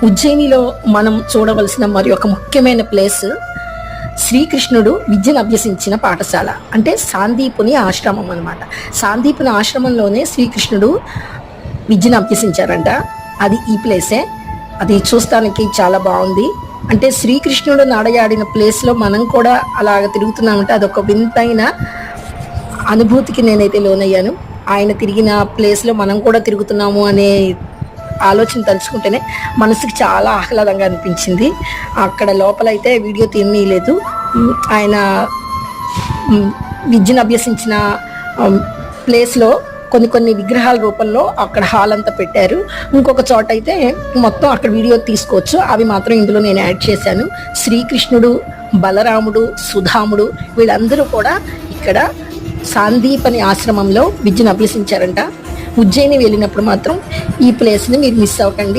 ఉజ్జయినిలో మనం చూడవలసిన మరి ఒక ముఖ్యమైన ప్లేస్ శ్రీకృష్ణుడు విద్యను అభ్యసించిన పాఠశాల, అంటే సాందీపుని ఆశ్రమం అన్నమాట. సాందీపుని ఆశ్రమంలోనే శ్రీకృష్ణుడు విద్యను అభ్యసించారంట. అది ఈ ప్లేసే. అది చూస్తానికి చాలా బాగుంది. అంటే శ్రీకృష్ణుడు నడయాడిన ప్లేస్లో మనం కూడా అలాగ తిరుగుతున్నామంటే అదొక వింతైన అనుభూతికి నేనైతే లోనయ్యాను. ఆయన తిరిగిన ప్లేస్లో మనం కూడా తిరుగుతున్నాము అనే ఆలోచన తలుచుకుంటేనే మనసుకి చాలా ఆహ్లాదంగా అనిపించింది. అక్కడ లోపలైతే వీడియో తీయలేదు. ఆయన విద్యను అభ్యసించిన ప్లేస్లో కొన్ని విగ్రహాల రూపంలో అక్కడ హాల్ అంతా పెట్టారు. ఇంకొక చోట అయితే మొత్తం అక్కడ వీడియో తీసుకోవచ్చు. అవి మాత్రం ఇందులో నేను యాడ్ చేశాను. శ్రీకృష్ణుడు, బలరాముడు, సుధాముడు వీళ్ళందరూ కూడా ఇక్కడ సాందీపని ఆశ్రమంలో విద్యను అభ్యసించారంట. ఉజ్జయిని వెళ్ళినప్పుడు మాత్రం ఈ ప్లేస్ని మీరు మిస్ అవ్వకండి.